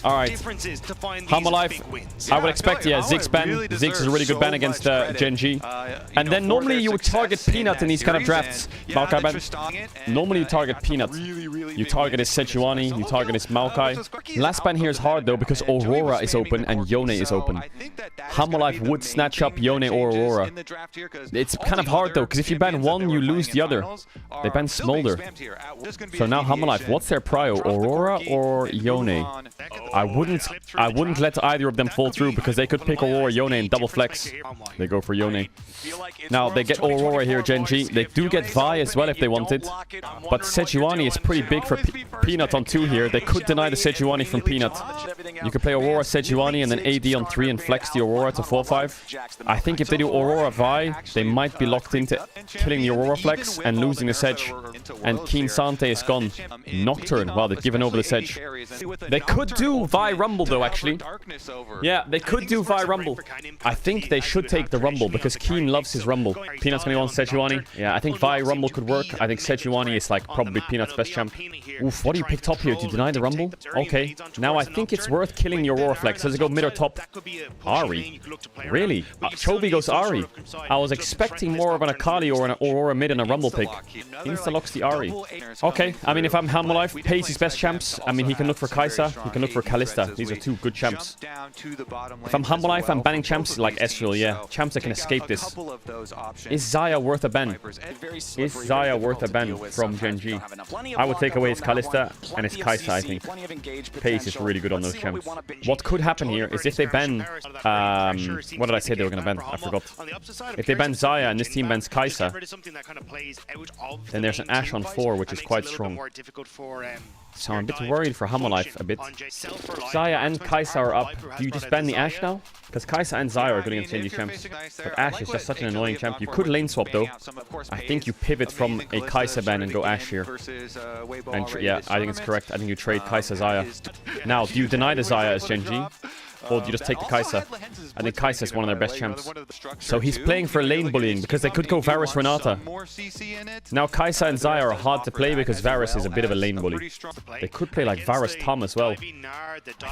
Alright. HaMaLaDe, I would expect, yeah, Ziggs ban. Ziggs is a really good ban against Gen G. And then normally you would target Peanut in these kind of drafts. Maokai ban. Normally you target Peanut. You target his Sejuani, you target his Maokai. Last ban here is hard though because Aurora is open and Yone is open. HaMaLaDe would snatch up Yone or Aurora. It's kind of hard though because if you ban one, you lose the other. They ban Smolder. So now HaMaLaDe, what's their prio? Aurora or Yone? I wouldn't let either of them fall through because they could pick Aurora, Yone, and double flex. They go for Yone. Now they get Aurora here, Gen G. They do get Vi as well if they wanted. But Sejuani is pretty big for Peanut on 2 here. They could deny the Sejuani from Peanut. You could play Aurora, Sejuani, and then AD on 3 and flex the Aurora to 4-5. I think if they do Aurora Vi, they might be locked into killing the Aurora flex and losing the Sedge. And Keen Sante is gone. Nocturne, wow, they've given over the Sedge. They could do Vi Rumble though, actually. Yeah, they could do Vi Rumble. I think they should take the Rumble because Keen loves his Rumble. Peanut's gonna want Sejuani. Yeah, I think Vi Rumble could work. I think Sejuani is like probably Peanut's best champ. Oof, what do you pick top here? Do you deny the Rumble? Okay. Now I think it's worth killing the Aurora flex. Does it go mid or top? Ari? Really? Chovy goes Ari. I was expecting more of an Akali or an Aurora mid and a Rumble pick. Insta-locks the Ari. Okay, I mean if I'm HaMaLaDe, Pace his best champs. I mean he can look for Kai'Sa, he can look for Kalista. These are 2 good champs. If I'm HaMaLaDe, I'm banning champs like Ezreal, yeah. Champs that can escape this. Is Xayah worth a ban? Is Xayah worth a ban from Gen G? I would take away his Kalista and his Kai'Sa, I think. Pace is really good on those champs. What could happen here is if they ban... what did I say they were going to ban? I forgot. If they ban Xayah and this team bans Kai'Sa, then there's an Ashe on 4, which is quite strong. So I'm a bit worried for HaMaLaDe a bit. Xayah and Kai'Sa are up. Do you just ban the Ashe now? Because Kai'Sa and Xayah are good against Gen G champs. But Ashe is just such an annoying champ. You could lane swap though. I think you pivot from a Kai'Sa ban and go Ashe here. And yeah, I think it's correct. I think you trade Kai'Sa Xayah. Now, do you deny the Xayah as Gen G? Or do you just take the Kai'Sa? I think Kai'Sa is one of their best champs. So he's playing for lane bullying because they could go Varus Renata. Now Kai'Sa and Xayah are hard to play because Varus is a bit of a lane bully. They could play like Varus Tom as well. I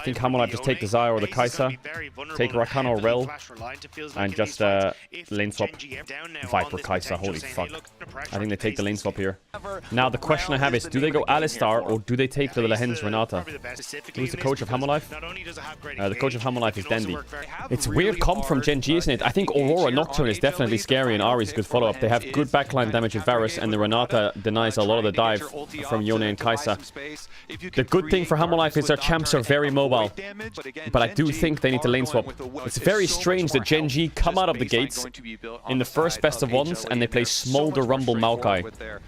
think HaMaLaDe just take the Xayah or the Kai'Sa, take Rakan or Rel, and just lane swap Viper Kai'Sa. Holy fuck. I think they take the lane swap here. Now the question I have is, do they go Alistar or do they take the Lehens Renata? Who's the coach of HaMaLaDe? The coach of HaMaLaDe is Dandy. It's weird comp from Gen G, isn't it? I think Aurora Nocturne is definitely scary and Ari's a good follow-up. They have good backline damage with Varus and the Renata denies a lot of the dive from Yone and Kai'Sa. The good thing for HaMaLaDe is their champs are very mobile. But I do think they need to lane swap. It's very strange that Gen G come out of the gates in the first best of ones and they play Smolder, Rumble, Maokai.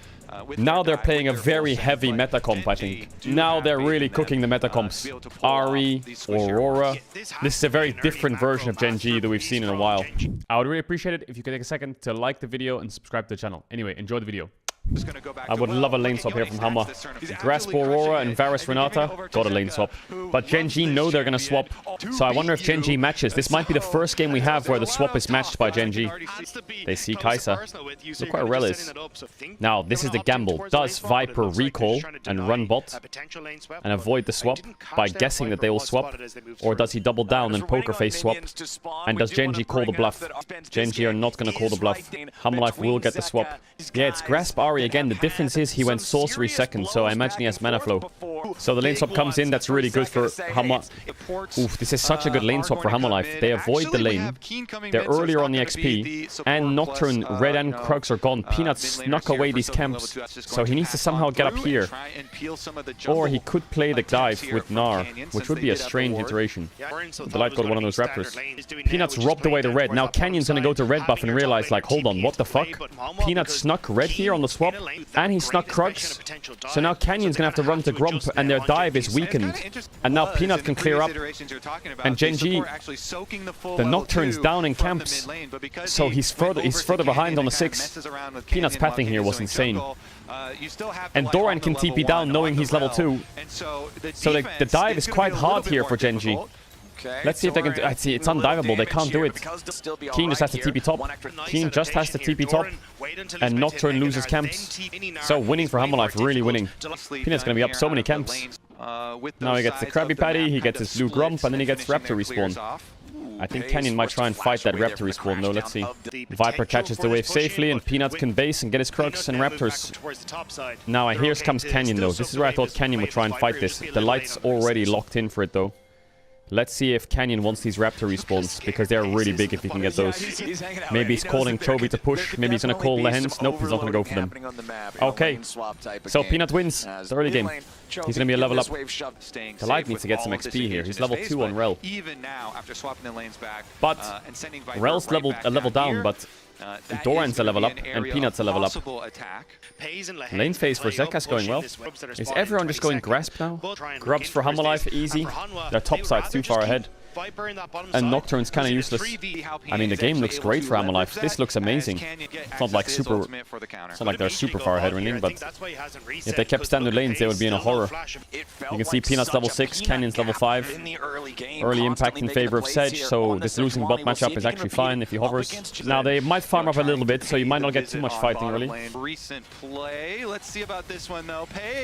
Now they're playing a very heavy meta comp, I think. Now they're really cooking the meta comps. Ari, Aurora. This is a very different version of Gen G that we've seen in a while. I would really appreciate it if you could take a second to like the video and subscribe to the channel. Anyway, enjoy the video. I would love a lane swap here from Hama. Grasp Aurora and Varus Renata. Got a lane swap. But Gen G know they're going to swap. So I wonder if Gen G matches. This might be the first game we have where the swap is matched by Gen G. They see Kai'Sa. Look where Rel is. Now, this is the gamble. Does Viper recall and run bot and avoid the swap by guessing that they will swap? Or does he double down and poker face swap? And does Gen G call the bluff? Gen G are not going to call the bluff. HaMaLaDe will get the swap. Yeah, it's Grasp Ari again. The difference is he went sorcery second, so I imagine he has mana flow. So the lane swap comes in. That's really good for Hama. Oof, this is such a good lane swap for HaMaLaDe. They avoid the lane. They're earlier on the XP. And Nocturne, Red and Krugs are gone. Peanut snuck away these camps. So he needs to somehow get up here. Or he could play the dive with Gnar, which would be a strange iteration. The Light got one of those Raptors. Peanut's robbed away the red. Now Canyon's gonna go to red buff and realize, like, hold on, what the fuck? Peanut snuck red here on the swap, and he snuck Krugs. So now Canyon's gonna have to run to Grump, and their dive is weakened. And now Peanut can clear up. And Gen G, the Nocturne's down in camps. So he's further behind on the 6. Peanut's pathing here was insane. And Doran can TP down knowing he's level 2. So the dive is quite hard here for Gen G. Let's see if they can... I see, it's undiveable. They can't do it. Keen just has to TP top. Keen just has to TP top. And Nocturne loses camps. So winning for HaMaLaDe, really winning. Peanut's going to be up so many camps. Now he gets the Krabby Patty, he gets his blue Grump, and then he gets Raptor respawn. I think Canyon might try and fight that Raptor respawn though, let's see. Viper catches the wave safely, and Peanut can base and get his Crux and Raptors. Now here comes Canyon though. This is where I thought Canyon would try and fight this. The light's already locked in for it though. Let's see if Canyon wants these Raptor respawns, because they're really big if he can get those. Maybe he's calling Chovy to push. Maybe he's going to call the Hens. Nope, he's not going to go for them. Okay, so Peanut wins the early game. He's going to be a level up. The Light needs to get some XP here. He's level 2 on Rel. But Rel's a level down, but Doran's a level up, and Peanut's a level up. Lane phase for Zeka's going well. Is everyone just going Grasp now? Grubs for Hammerlife, easy. Their top side's too far ahead. And Nocturne's kind of useless. I mean, the game looks great for Hammerlife. This looks amazing. It's not like super... It's not like they're super far ahead or anything, but... if they kept standard lanes, they would be in a horror. You can see Peanut's level 6, Canyon's level 5. Early impact in favor of Sedge, so this losing bot matchup is actually fine if he hovers. Now, they might farm up a little bit, so you might not get too much fighting early.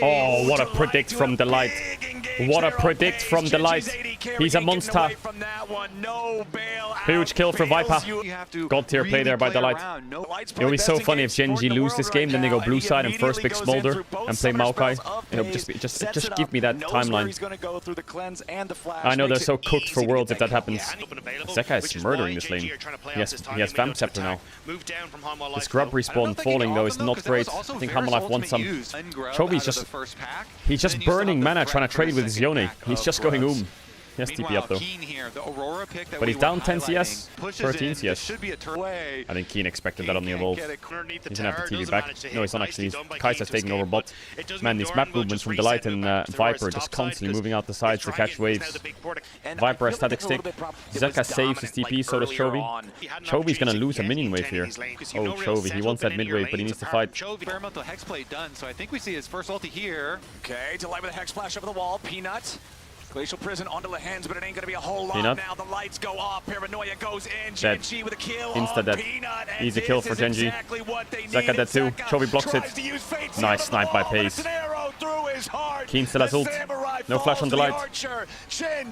Oh, what a predict from the Light. What a predict from the Light. He's a monster. Huge kill for Viper. God tier play there by the Light. It would be so funny if Genji lose this game, then they go blue side and first pick Smolder and play Maokai. It would just give me that timeline. I know they're so cooked for Worlds if that happens. Zeka is murdering this lane. He has Vamp Scepter now. This Grub respawn falling though is not great. I think Hammerlife wants some. Chovy's he's just burning mana trying to trade with his Yone. He's just going He has TP up though. But he's down 10 CS, 13 CS. I think Keen expected that on the evolve. He's gonna have to TP back. No, he's not actually. Kai'Sa's taking over bot. Man, these map movements from Delight and Viper just constantly moving out the sides to catch waves. Viper has static stick. Zeka saves his TP, so does Chovy. Chovy's gonna lose a minion wave here. Oh, Chovy, he wants that mid wave, but he needs to fight. Experimental hex play done, so I think we see his first ulti here. Okay, Delight with a hex flash over the wall. Peanut. Glacial Prison onto the hands, but it ain't gonna be a whole lot now. The lights go off. Paranoia goes in. Genji with a kill. Insta dead. Easy kill for Genji. Zeka dead too. Chovy blocks it. Nice snipe by Pace. Keen still has ult. No flash on Delight.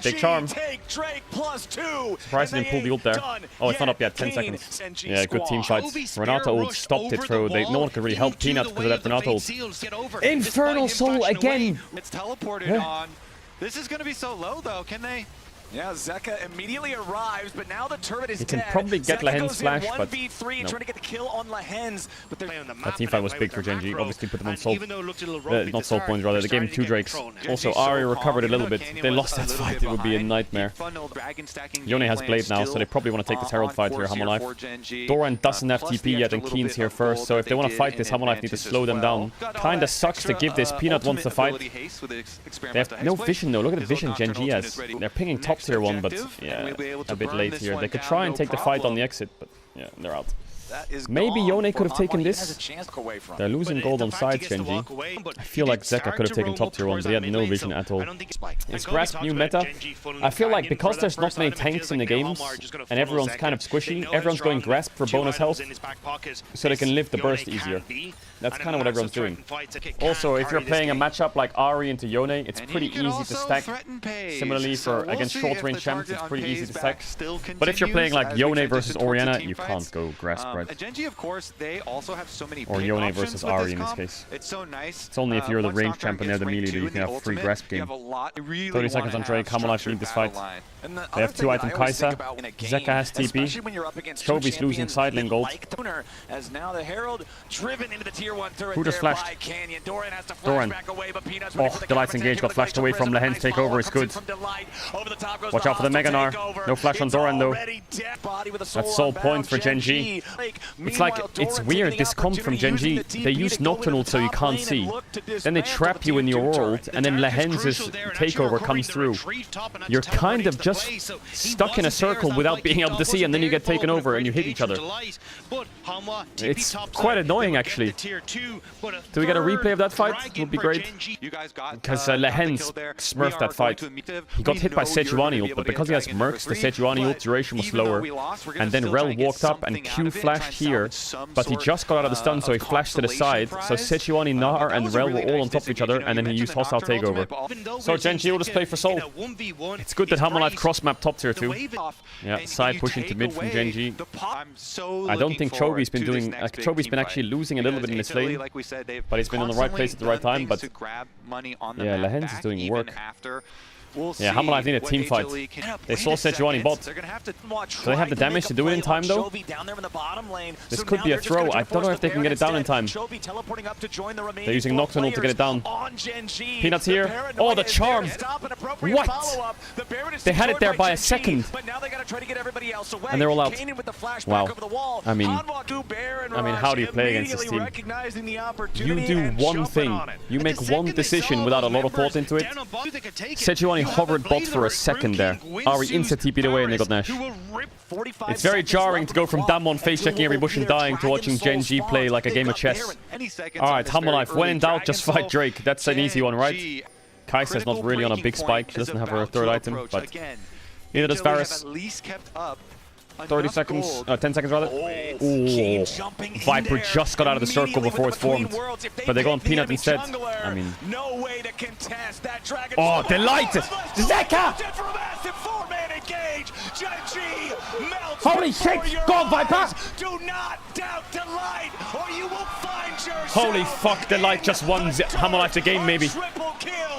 Big charm. Surprised he didn't pull the ult there. Oh, it's not up yet. 10 seconds. Yeah, good team fights. Renata ult stopped it through. No one could really help Peanut because of that Renata ult. Infernal Soul again. It's teleported on. This is going to be so low, though. Can they? Yeah, Zeka immediately arrives, but now the turret is dead. He can probably get Lahen's flash, but no. Trying to get the kill on Lahen's, but that teamfight was big for Genji. Obviously put them on soul. Not soul points, rather. They gave him 2 Drakes. Also, Ari recovered a little bit. They lost that fight. It would be a nightmare. Yone has Blade now, so they probably want to take this Herald fight here, Hammerlife. Doran doesn't have TP yet, and Keen's here first, so if they want to fight this, Hammerlife need to slow them down. Kinda sucks to give this. Peanut wants to fight. They have no vision, though. Look at the vision Genji has. They're pinging top tier 1, but yeah, a bit late here. They could try and take the fight on the exit, but yeah, they're out. Maybe Yone could have taken this. They're losing gold on sides, Genji. I feel like Zeka could have taken top tier 1, but he had no vision at all. Is Grasp new meta? I feel like because there's not many tanks in the games, and everyone's kind of squishy, everyone's going Grasp for bonus health, so they can live the burst easier. That's kind of what everyone's doing. Also, if you're playing a matchup like Ari into Yone, it's pretty easy to stack. Similarly, against short range champs, it's pretty easy to stack. But if you're playing like Yone versus Orianna, you can't go Grasp, right? Genji, of course, they also have so many or Yone versus Ari in this case. It's so nice. It's only if you're the range champ and they're the melee that you can have free Grasp game. 30 seconds on Drake. Hammerlife need this fight. They have 2 item Kai'Sa. Zeka has TP. Chovy's losing side lane gold. Who just flashed? Doran. Oh, Delight's engage got flashed away from Lahen's takeover is good. Watch out for the Mega Gnar. No flash on Doran though. That's sole points for Genji. It's like, it's weird, this comp from Genji, they use Nocturnal so you can't see. Then they trap you in your world, and then Lahen's takeover comes through. You're kind of just stuck in a circle without being able to see, and then you get taken over and you hit each other. It's quite annoying actually. Do we get a replay of that fight? It would be great. Because Lahen's smurfed that fight. He got hit by Sejuani ult, but because he has Mercs, the Sejuani ult duration was lower. And then Rel walked up and Q flashed flashed here, but he just got out of the stun, so he flashed to the side. So Sejuani, Nar, and Rel were all on top of each other, and then he used hostile takeover. So Gen.G will just play for soul. It's good that HaMoLive cross-map top tier too. Yeah, side pushing to mid from Gen.G. I don't think Chobi's been doing... Chobi's been actually losing a little bit in this lane, but he's been in the right place at the right time. But yeah, Lehens is doing work. Yeah, HaMoLive need a team fight. They saw Sejuani bot. Do they have the damage to do it in time, though? This could be a throw. I don't know if they can get it down in time. They're using Nocturnal to get it down. Peanut's here. Oh, the charm! What? They had it there by a second. And they're all out. Wow. I mean, how do you play against this team? You do one thing. You make one decision without a lot of thought into it. Sejuani hovered bot for a second there. Ari insta TP'd away and they got Nash. It's very jarring to go from Damwon face checking every bush and dying to watching Gen.G play like a game of chess. Alright, HaMoLive, when in doubt, just fight Drake. That's an easy one, right? Kai'Sa's not really on a big spike. She doesn't have her third item, but neither does FRERES. 30 seconds, 10 seconds rather. Ooh. Viper just got out of the circle before it formed. But they go on Peanut instead. I mean... Oh, Delight! Zeka! Holy shit! Go on, Viper! Holy fuck, Delight just won HaMoLive the game, maybe.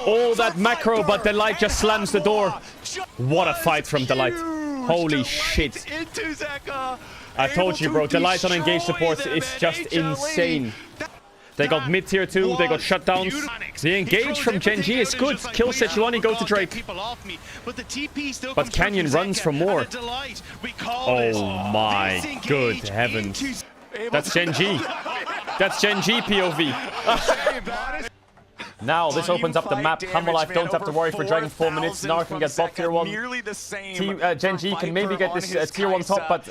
All that macro, but Delight just slams the door. What a fight from Delight. Holy shit. I told you, bro. Delight on engaged supports is just insane. They got mid tier 2, they got shutdowns. The engage from Gen.G is good. Kill Sejuani, go to Drake. But Canyon runs for more. Oh my good heavens. That's Gen.G. That's Gen.G POV. Now this opens up the map. HaMoLive don't have to worry for dragging 4 minutes. Nar can get bot tier 1. Gen.G can maybe get this tier 1 top, but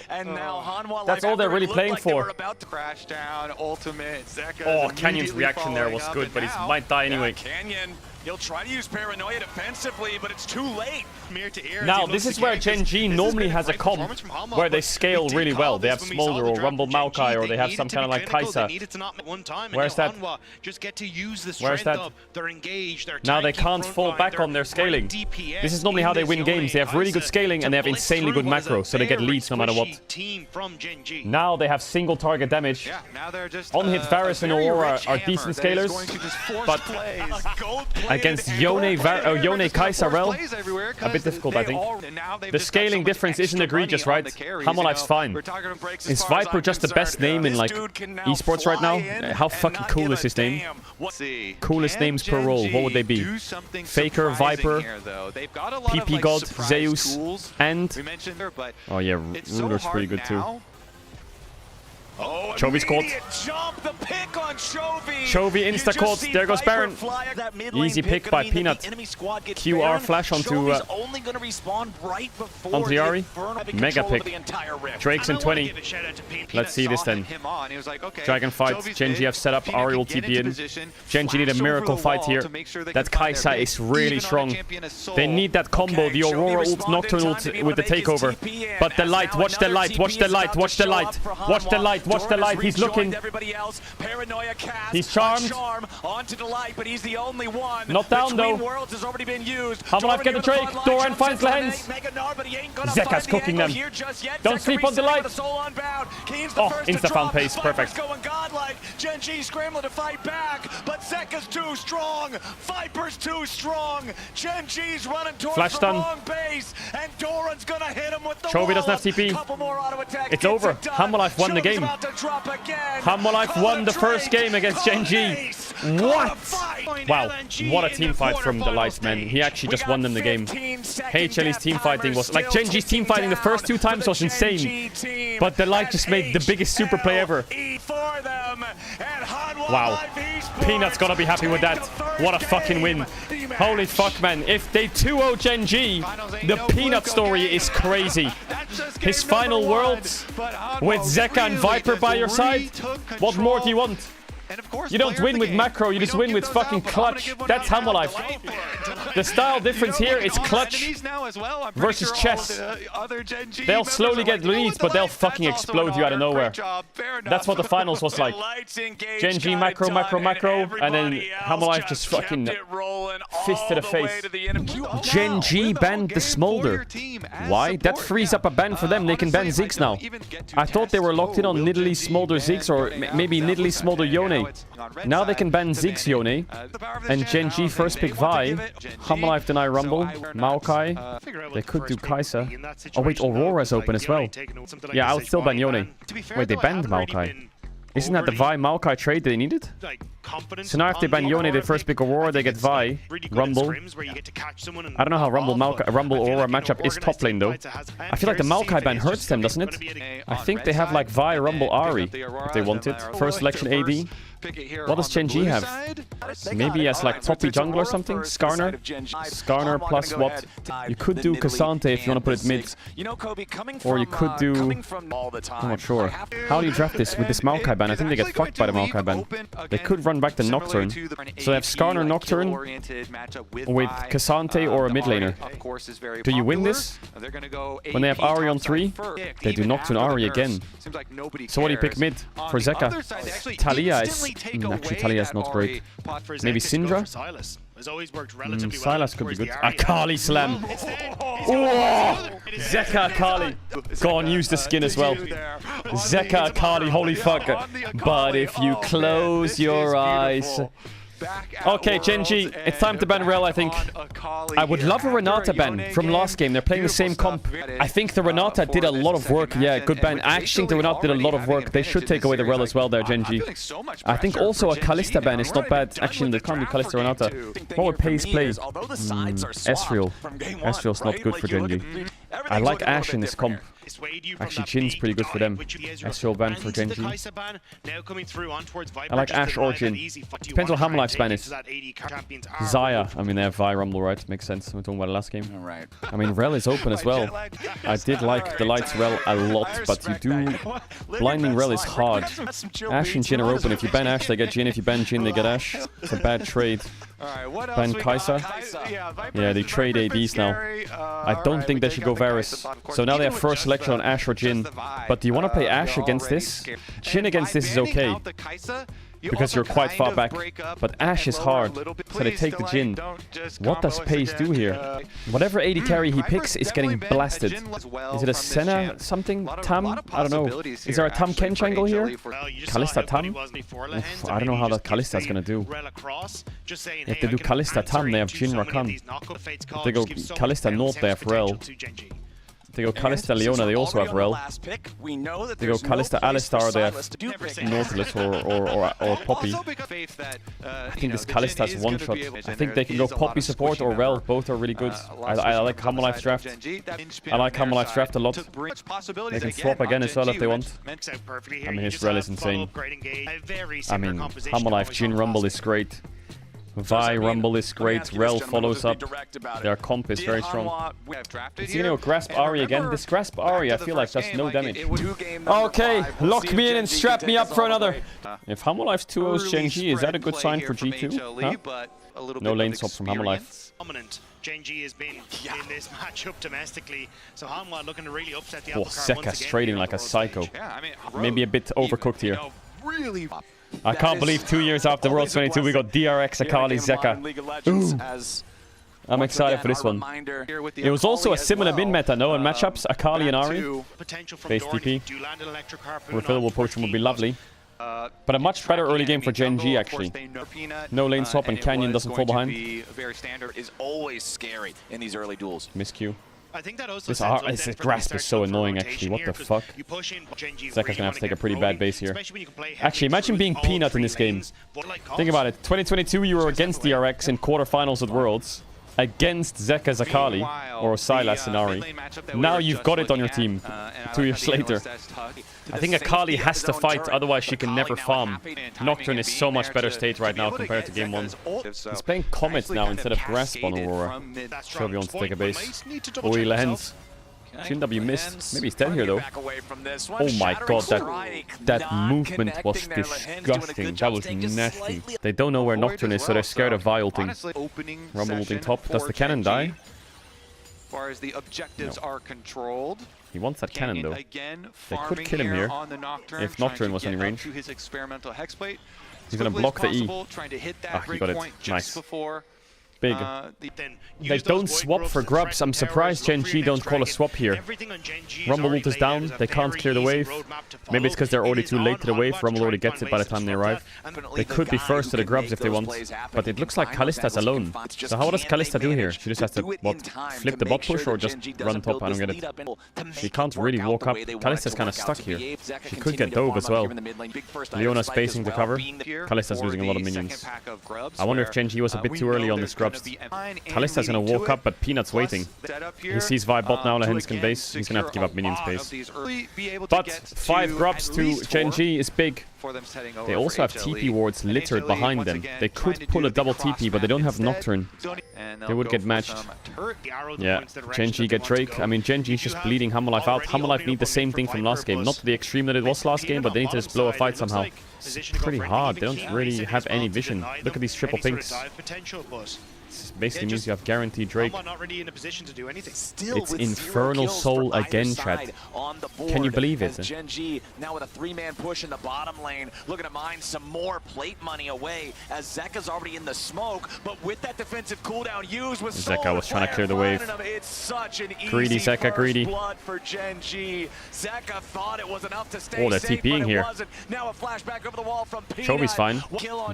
that's all they're really playing for. Oh, Canyon's reaction there was good, but he might die anyway. He'll try to use Paranoia defensively, but it's too late. Now, this is where Gen.G normally has a comp where they scale really well. They have Smolder or Rumble Maokai, or they have some kind of like Kai'Sa. Where's that? Where's that? Now they can't fall back on their scaling. This is normally how they win games. They have really good scaling and they have insanely good macro, so they get leads no matter what. Now they have single target damage. On-hit FRERES and Aurora are decent scalers, but against Yone Kai'Sa Rel, a bit difficult, I think. The scaling difference isn't egregious, right? HaMoLive's fine. Is Viper just the best name in like esports right now? How fucking cool is his name? Coolest names per role, what would they be? Faker, Viper, PP God, Zeus, and... Oh yeah, Ruler's pretty good too. Chobi's caught. Chovy insta-caught. There goes Baron. Easy pick by Peanut. QR flash onto the Ari. Mega pick. Drake's in 20. Let's see this then. Dragon fight. Gen.G have set up. Ari will TP in. Gen.G need a miracle fight here. That Kai'Sa is really strong. They need that combo. The Aurora ult, Nocturne ult with the takeover. But the light. Watch the light. Watch the light. Watch the light. Watch the light. Watch the light. He's looking. He's charmed. Not down though. HaMoLive get the Drake. Doran finds Lehens. Zeka's cooking them. Don't sleep on the light. Oh, insta-found pace. Perfect. Gen.G scrambling to fight back, but Zeka's too strong. Viper's too strong. Gen.G's running towards the wrong base, and Doran's gonna hit him with the Chovy doesn't have TP. It's over. HaMoLive won the game. HaMoLive won the first game against Gen.G. What? Wow, what a team fight from the Lights, man. He actually just won them the game. HLE's team fighting was... Like, Gen.G's team fighting the first 2 times was insane. But the Light just made the biggest super play ever. Wow. Peanut's gotta be happy with that. What a fucking win. Holy fuck, man. If they 2-0 Gen.G, the Peanut story is crazy. His final Worlds with Zeka and Viper by your side. What more do you want? You don't win with macro, you just win with fucking clutch. That's HaMoLive. The style difference here is clutch versus chess. They'll slowly get leads, but they'll fucking explode you out of nowhere. That's what the finals was like. Gen G macro, and then HAMALIFE just fucking fist to the face. Gen G banned the Smolder. Why? That frees up a ban for them. They can ban Ziggs now. I thought they were locked in on Nidalee Smolder Ziggs, or maybe Nidalee Smolder Yone. Now they can ban Ziggs Yone. And Gen G first pick Vi. HAMALIFE deny Rumble. Maokai. They could do Kai'Sa. Oh wait, Aurora's open as well. Yeah, I would still ban Yone. Wait, they banned Maokai. Isn't that the Vi Maokai trade they needed? So now if they ban Yone, they first pick Aurora, they get Vi, Rumble. I don't know how Rumble Aurora matchup is top lane though. I feel like the Maokai ban hurts them, doesn't it? I think they have like Vi, Rumble, Ahri if they want it. First selection AD. What does Gen G have? Maybe as like Poppy jungle or something? Skarner? Skarner plus what? You could do Cassante if you want to put it mid. Or you could do... I'm not sure. How do you draft this with this Maokai ban? I think they get fucked by the Maokai ban. They could run back the Nocturne. So they have Skarner Nocturne with Cassante or a mid laner. Do you win this? When they have Ahri on 3, they do Nocturne Ahri again. So what do you pick mid for Zeka? Talia is... actually, Talia is not great. Maybe Syndra? Sylas could be good. Akali slam. Oh! Zeka Akali. Go on, use the skin as well. Zeka Akali, holy fuck. But if you close your eyes... Okay, Gen G, it's time to ban Rel, I think. I would love a Renata ban from last game. They're playing the same comp. I think the Renata did a lot of work. Yeah, good ban. I actually think the Renata did a lot of work. They should take away the Rel as well there, Gen G. I think also a Kalista ban is not bad. Actually, they can't do Kalista Renata. What would Pace play? Ezreal. Ezreal's not good for Gen G. I like Ashe in this comp. Actually, Jin's pretty good for them. Ezreal ban for Gen G. I like Ashe or Jin. Depends on how HAMALIFE's ban is. Zaya. I mean, they have Vi Rumble, right? Makes sense. We're talking about the last game. I mean, Rel is open as well. I did like the Lights Rel a lot, but you do... Blinding Rel is hard. Ashe and Jin are open. If you ban Ashe, they get Jin. If you ban Jin, they get Ashe. It's a bad trade. Ban Kai'Sa. Yeah, they trade ADs now. I don't think they should go Varus. So now they have first selection on Ashe or Jin. But do you want to play Ashe against this? Jin against this is okay, because you're quite far back. But Ashe is hard, so they take the Jin. What does Pace do here? Whatever AD carry he picks is getting blasted. Is it a Senna something? Tam? I don't know. Is there a Tam Kench angle here? Kalista Tam? Oof, I don't know how that Kalista is going to do. If they do Kalista Tam, they have Jin Rakan. If they go Kalista North, they have Rel. If they go Kalista Leona, they also have Rel. If they go Kalista Alistar, they have Nautilus or Poppy. I think this Kalista has one shot. I think they can go Poppy support or Rel. Both are really good. I like HAMALIFE's draft. I like HAMALIFE's draft a lot. They can swap again as well if they want. I mean, his Rel is insane. I mean, HAMALIFE Jin Rumble is great. Vi Rumble is great. Rel follows up. Their comp is very strong. Is he gonna grasp Ahri again? This grasp Ahri, I feel like does no damage. Okay, lock me in and strap me up for another. If HAMALIFE's 2-0's Gen G, is that a good sign for G2? Huh? No lane swap from HAMALIFE. Gen G has been in this matchup domestically, so HAMALIFE looking to really upset the apple cart. Zeka's trading like a psycho. Maybe a bit overcooked here. I can't believe 2 years after Worlds 22 we got DRX, Akali, Zeka. Ooh. I'm excited for this one. It was also a similar min meta, no, in matchups. Akali and Ahri. Base TP. Refillable potion would be lovely. But a much better early game for Gen G, actually. No lane swap and Canyon doesn't fall behind. Miscue. I think that also this grasp is so annoying, actually. What the fuck? Zeka's gonna have to take a pretty bad base here. Actually, imagine being Peanut in this game. Think about it. 2022, you were against DRX in quarterfinals at Worlds. Against Zeka's Akali or Sylas and Ahri. Now you've got it on your team 2 years later. I think Akali has to fight, otherwise she can never farm. Nocturne is so much better state right now compared to game 1. He's playing Comet now instead of Grasp on Aurora. Sure, he wants to take a base. Oh, he lands. W missed. Maybe he's dead here though. Oh my god, that movement was disgusting. That was nasty. They don't know where Nocturne is, so they're scared of Vi ulting. Rumble ulting top. Does the cannon die? As far as the objectives are controlled. He wants that cannon though. They could kill him here if Nocturne was in range. He's gonna block the E. Ah, he got it. Nice. Big. They don't swap for grubs. I'm surprised Gen G don't call a swap here. Rumble ult is down. They can't clear the wave. Maybe it's because they're already too late to the wave. Rumble already gets it by the time they arrive. They could be first to the grubs if they want. But it looks like Kalista's alone. So how does Kalista do here? She just has to, what, flip the bot push or just run top? I don't get it. She can't really walk up. Kalista's kind of stuck here. She could get dove as well. Leona's spacing to cover. Kalista's losing a lot of minions. I wonder if Gen G was a bit too early on this grub. Kalista's gonna walk up, but Peanut's waiting. He sees Vi bot now, Lehens can base. He's gonna have to give up minion space. But 5 grubs to Gen G is big. They also have TP wards littered behind them. They could pull a double TP, but they don't have Nocturne. They would get matched. Yeah, Gen G get Drake. I mean, Gen G is just bleeding Hammerlife out. Hammerlife need the same thing from last game. Not to the extreme that it was last game, but they need to just blow a fight somehow. It's pretty hard. They don't really have any vision. Look at these triple pinks. This basically means you have guaranteed Drake. It's Infernal Soul again, chat. Can you believe it? Gen G now with a 3-man push in the bottom lane, looking to mine some more plate money away as Zeka's already in the smoke, but with that defensive cooldown used with Zeka was trying to clear the wave. It's such an greedy Zeka, greedy. Blood for Gen G. Zeka thought it was enough to stay they're safe, TPing here. Now a flashback over the wall from Peanut. Chobi's fine.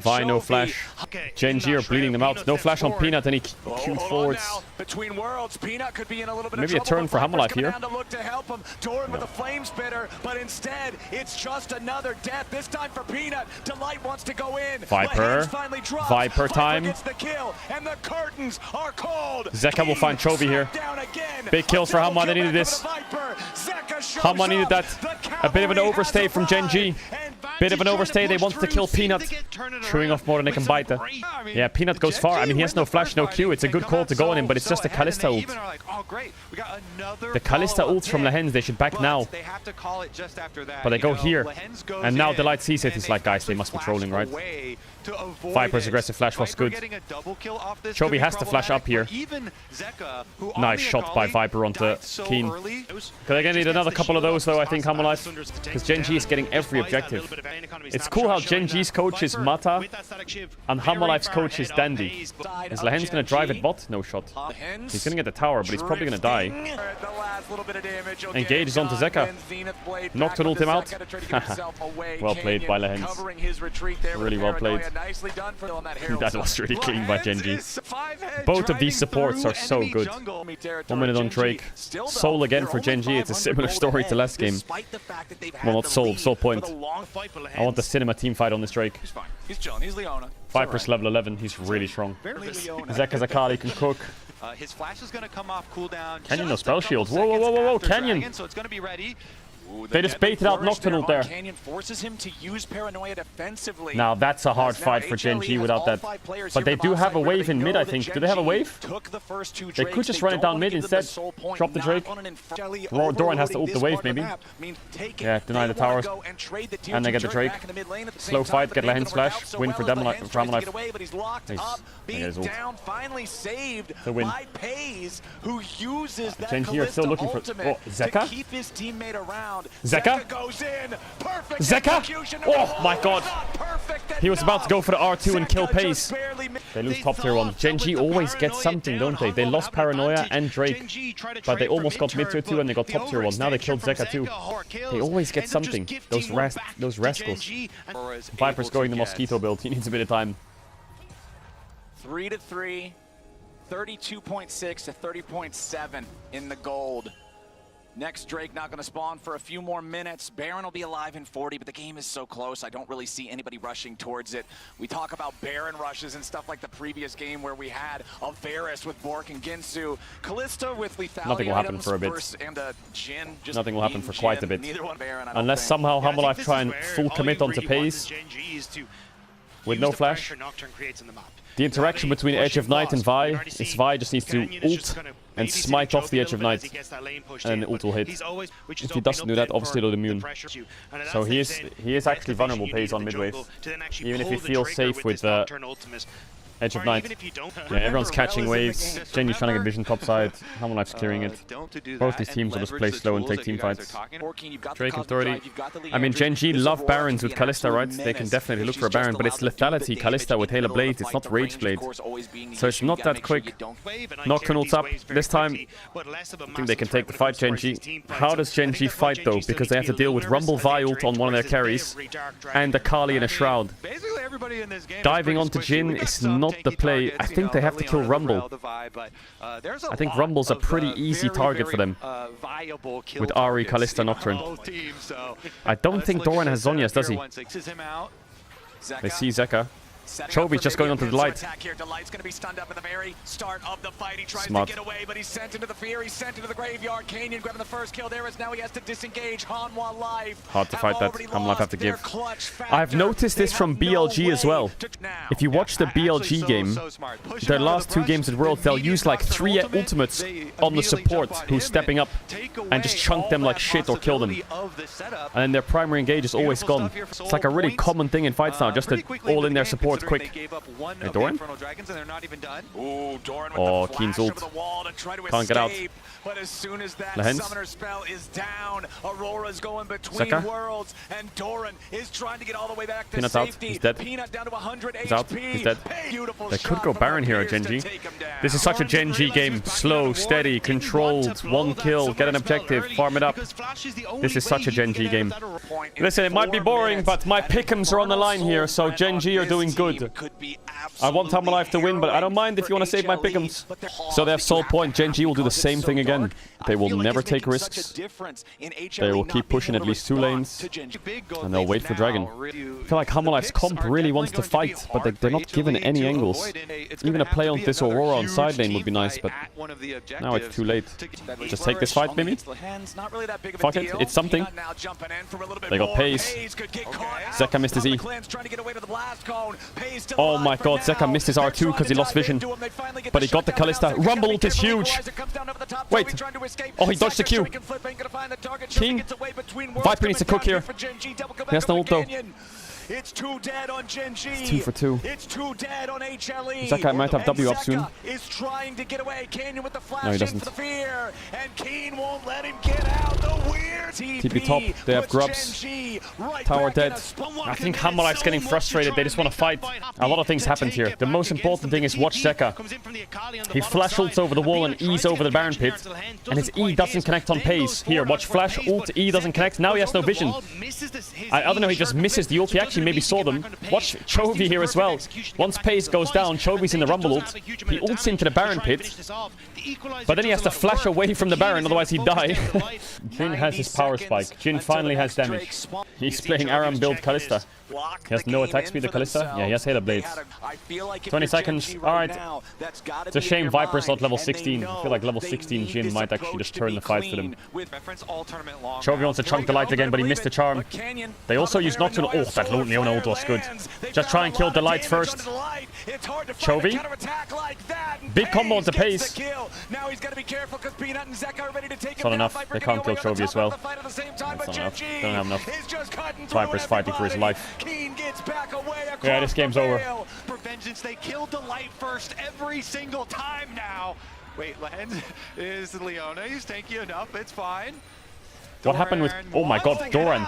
Vi no flash. Gen G are bleeding them out. No flash on Peanut, and he queued forwards. Between worlds, Peanut could be in a little bit maybe a turn for Hammerlife here. Look to help him. Doran with a flame spitter, but instead it's just another death. This time for Peanut. Delight wants to go in. Viper. Viper time. Gets the kill, and the curtains are cold. Zeka will find Chobi here. Big kills for Hammer. They needed this. Hammer needed that. A bit of an overstay from Gen G. Bit of an overstay. They want to kill Peanut. Chewing off more than they can bite. Yeah, Peanut goes far. I mean, he has no flash, no Q. It's a good call to go on him, but it's just a Kalista ult. The Kalista ults from Lehens. They should back now. But they go here. And now Delight sees it. He's like, guys, they must be trolling, right? Viper's aggressive flash was good. Chobi has to flash up here. Nice shot by Viper onto Keen. They're gonna need another couple of those though, I think, Hammerlife. Because Gen G is getting every objective. It's cool how Gen G's coach is Mata and Hammerlife's coach is Dandy. Is Lehens gonna drive at bot? No shot. He's gonna get the tower, but he's probably gonna die. Engage is onto Zeka. Nocturne ult him out. Well played by Lehens. Really well played. That was really clean by Gen G. Both of these supports are so good. 1 minute on Drake. Soul again for Gen G. It's a similar story to last game. Well, not Soul. Soul point. I want the cinema team fight on this Drake. Viper's level 11. He's really strong. Zeka's Akali can cook. His flash is going to come off cooldown. Canyon no spell shield. Whoa, whoa, whoa, whoa, whoa, Canyon. So it's going to be ready. They just baited out Nocturne there. Canyon forces him to use paranoia defensively. Now that's a hard fight for Gen G without that. But they do have a wave in mid, I think. Do they have a wave? They could just run it down mid instead. Drop the Drake. Doran has to ult the wave, maybe. Yeah, deny the towers. And they get the Drake. Slow fight, get Lehens flash. Win for them, Life. Nice. They get his ult. The win. Gen G are still looking for... Oh, Zeka? Zeka? Goes in. Perfect Zeka? Oh my god. He was about to go for the R2 and kill pace. They lose top tier 1. Gen G always gets something, don't they? They lost Paranoia and Drake. But they almost got mid tier 2 and they got top tier 1. Now they killed Zeka too. They always get something. Those rascals. Viper's going the Mosquito build. He needs a bit of time. 3-3. 32.6 to 30.7 in the gold. Next Drake not going to spawn for a few more minutes. Baron will be alive in 40, but the game is so close. I don't really see anybody rushing towards it. We talk about Baron rushes and stuff like the previous game where we had a FRERES with Bork and Ginsu. Kalista with lethality. Nothing will happen for a bit. Jhin, nothing will happen for quite a bit. Unless somehow Hammerlife try and full commit onto pace. with no flash. The interaction between Edge of Night and Vi is Vi just needs to ult and smite off the Edge of Night, and ult will hit. If he doesn't do that, obviously he'll immune. So he is actually vulnerable phase on mid wave, even if he feels safe with Edge of Night. Yeah, everyone's catching waves. Gen G's trying to get vision topside. HarmonyLife's clearing it. Both these teams will just play slow and take team fights. Drake and 30. I mean, Gen G love Barons with Kalista, right? They can definitely look for a Baron, but it's lethality Kalista with Halo Blade. It's not Rage Blade. So it's not that quick. Nocturne ults up. This time, I think they can take the fight, Gen G. How does Gen G fight, though? Because they have to deal with Rumble Vi ult on one of their carries and a Kali in a Shroud. Diving onto Jhin is not the play. I think they have to kill Rumble. I think Rumble's a pretty easy target for them with Ahri, Kalista, Nocturne. I don't think Doran has Zhonya's, does he? They see Zeka. Chovy's just going onto the light. Smart. Hard to fight that. HarmonyLife have to give. I've noticed this from BLG as well. If you watch the BLG game, their last 2 games at Worlds, they'll use like 3 ultimates on the support who's stepping up and just chunk them like shit or kill them. And then their primary engage is always gone. It's like a really common thing in fights now, just to all in their support quick. Hey, Doran? Oh, Keen's ult. Can't get out. But as soon as that Lehens. summoner spell is down, Aurora's going between Zeka. worlds, and Doran is trying to get all the way back to Peanut's safety. out. He's dead. Peanut down to 100 He's out. HP. He's dead. Beautiful They could shot go from Baron here, Apres Gen to G. take him down. This is such a Gen G game. Slow, steady, controlled, 1 kill, get an objective, farm it up. This is such a Gen G game. Listen, it might be boring, but my pick'ems are on the line here, so Gen G are doing good. I want HarmonyLife to win, but I don't mind if you want to save my pick'ems. So they have Soul Point. Gen G will do the same thing again. They will never take risks. They will keep pushing at least 2 lanes, and they'll wait for Dragon. I feel like HarmonyLife's comp really wants to fight, but they're not given any angles. Even a play on this Aurora on side lane would be nice, but now it's too late. Just take this fight, maybe? Fuck it, it's something. They got pace. Zeka missed his E. Oh my god, Zeka missed his R2 because he lost vision. But he got the Kalista. Rumble ult is huge. Wait. Oh, he dodged the Q. King. Viper needs to cook here. He has no ult though. It's 2 dead on Gen G. It's 2 for 2. It's 2 dead on HLE. Zeka might have W up soon. Is trying to get away. Canyon with the flash No, he doesn't. for the fear, and Keen won't let him get out. The weird TP top. They have grubs. Tower dead. I think HarmonyLife's getting frustrated. They just want to fight. A lot of things happened here. The most important thing is watch Zeka. He flash ults over the wall and E's over the Baron pit, and his E doesn't connect on pace. Here, watch flash ult. E doesn't connect. Now he has no vision. I don't know. He just misses the ult. He actually maybe saw them. Watch Chovy here as well. Once pace goes down, Chovy's in the Rumble ult. He ults into the Baron pit, but then he has to flash away from the Baron, otherwise he'd die. Jhin has his power spike. Jhin finally has damage. He's playing Aram build Kalista. He has no attack speed, the Kalista. Yeah, he has Halo Blades. 20 seconds. Alright. It's a shame Viper's not level 16. I feel like level 16 Jhin might actually just turn the fight for them. Chovy wants to chunk the light again, but he missed the charm. They also use Nocturne. Oh, that Leona ult was good. Just try and kill the light first. Chovy. Big combo on the pace. It's not enough. They can't kill Chovy as well. That's not enough. They don't have enough. Viper's fighting for his life. Yeah, this game's over. For vengeance, they killed the light first every single time now. Wait, Lens is Leona. He's tanky enough. It's fine. What happened with... Oh my god, Doran.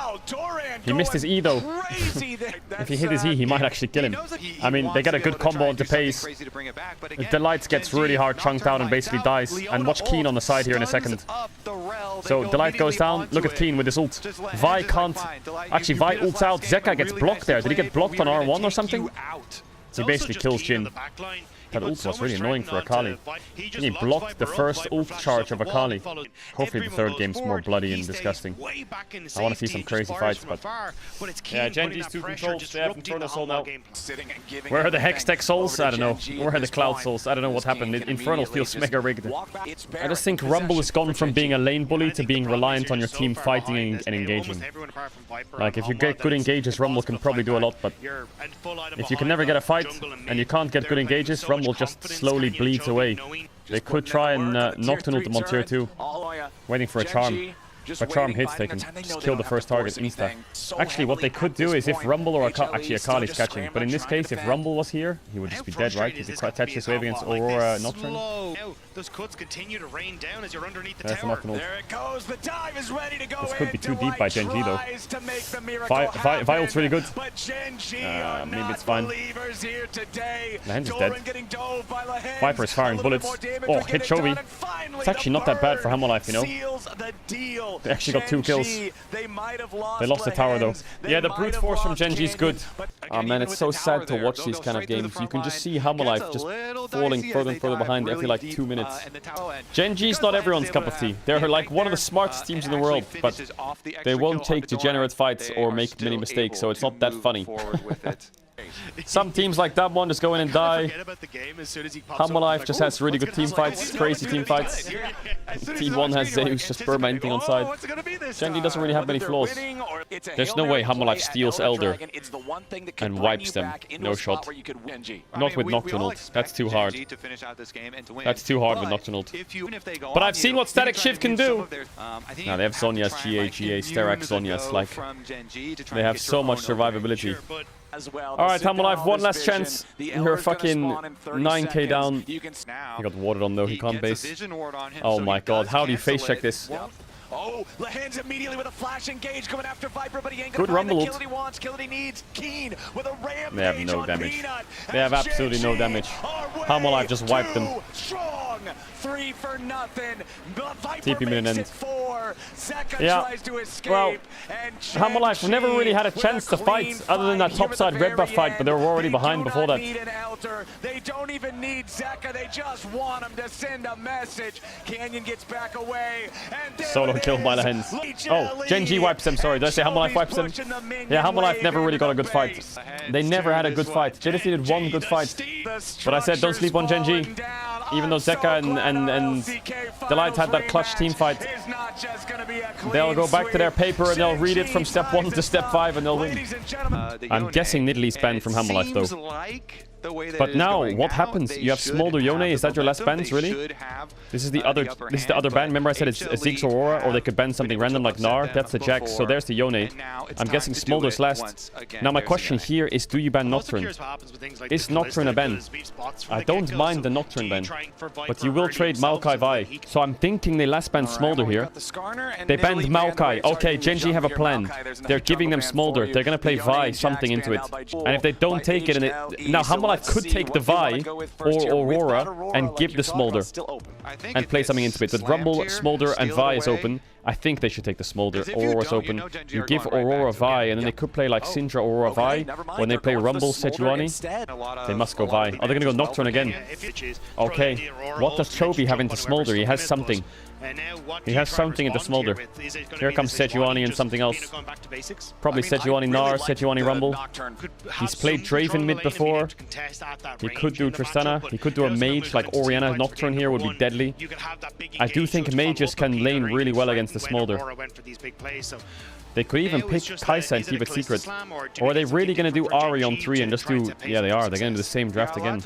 He missed his E though. If he hit his E, he might actually kill him. I mean, they get a good combo onto pace. Delight gets really hard chunked out and basically dies. And watch Keen on the side here in a second. So Delight goes down. Look at Keen with his ult. Vi can't... Actually, Vi ults out. Zeka gets blocked there. Did he get blocked on R1 or something? He basically kills Jhin. That ult was really annoying for Akali. And he blocked the first ult charge of Akali. Hopefully the third game's more bloody and disgusting. I want to see some crazy fights, but... Yeah, Genji's 2 controls, they have Inferno Soul now. Where are the Hextech Souls? I don't know. Where are the Cloud Souls? I don't know what happened. Infernal feels mega rigged. I just think Rumble has gone from being a lane bully to being reliant on your team fighting and engaging. Like, if you get good engages, Rumble can probably do a lot, but if you can never get a fight and you can't get good engages, Rumble just slowly bleeds away. They could try and Nocturne them on tier 2, waiting for a charm. If a charm hits, they can just kill the first target insta. Actually, what they could do is if Rumble or actually Akali's catching, but in this case, if Rumble was here, he would just be dead, right? He could catch this wave against Aurora Nocturne. Those cuts continue to rain down as you're underneath the tower. There it goes. The dive is ready to go. This could be too deep by Genji though. Violet's really good. Maybe it's fine. Lahen's is dead. Viper is firing bullets. Oh, hit Chovy. It's actually not that bad for Hammerlife, you know. They actually got 2 kills. They lost the tower though. Yeah, the brute force from Genji is good. Oh man, it's so sad to watch these kind of games. You can just see Hammerlife just falling further and further behind every like 2 minutes. Genji's not everyone's cup of tea. They're like one of the smartest teams in the world, but they won't take degenerate fights or make many mistakes, so it's not that funny. Some teams like that one just go in and die. Hammerlife just has really good team fights, crazy team fights. Team 1 has Zeus just burn anything on side. Genji doesn't really have many flaws. There's no way Hammerlife steals Elder and wipes them. No shot. Not with Nocturne. That's too hard. That's too hard with Nocturne. But I've seen what Static Shift can do. Now they have Zhonya's, GA, Sterak, Zhonya's. Like, they have so much survivability. Alright, Hammerlife, one last chance. You're fucking 9k down. He got watered on though, he can't base. Oh my god, how do you face check this? Oh, Lahen's immediately with a flash engage coming after Viper, but he ain't good gonna find rumble the kill that he wants, kill that he needs. Qu'une with a rampage. They have no damage. They have absolutely no damage. Hammerlife just wiped them. Strong, 3 for nothing. TP mid and end. Yeah, well, Hammerlife never really had a chance to fight other than that topside red buff fight, but they were already behind before that. They don't even need Zeka, they just want him to send a message. Canyon gets back away, and solo kill by the hens. Oh, Genji wipes them, sorry. Did I say Hammerlife wipes them? Yeah, Hammerlife never really got a good fight. They never had a good fight. They just needed one good fight. But I said don't sleep on Genji. Even though Zeka and Delight had that clutch team fight. They'll go back to their paper and they'll read it from step 1 to step 5 and they'll win. I'm guessing Nidalee's banned from Hammerlife though. But now, what happens? You have Smolder Yone. Is that your last bans, really? This is the other ban. Remember I said it's Ziggs Aurora, or they could ban something random like Gnar. That's the Jax. So there's the Yone. I'm guessing Smolder's last. Now my question here is, do you ban Nocturne? Is Nocturne a ban? I don't mind the Nocturne ban, but you will trade Maokai Vi. So I'm thinking they last banned Smolder here. They banned Maokai. Okay, Genji have a plan. They're giving them Smolder. They're gonna play Vi something into it. And if they don't take it, now Hammerlife could take the Vi or Aurora and give the Smolder and play something into it. But Rumble, Smolder, and Vi is open. I think they should take the Smolder. Aurora's open. You give Aurora Vi, and then they could play like Syndra, Aurora, Vi. When they play Rumble, Sejuani, they must go Vi. Oh, they're gonna go Nocturne again. Okay. What does Chovy have into Smolder? He has something. He has something into Smolder. Here comes Sejuani and something else. Probably Sejuani Gnar, Sejuani Rumble. He's played Draven mid before. He could do Tristana. He could do a mage like Orianna Nocturne here would be deadly. I do think mages can lane really well against the Smolder. They could even pick Kai'Sa and keep it secret. Or are they really going to do Ahri on 3 and just do... Yeah, they are. They're going to do the same draft again.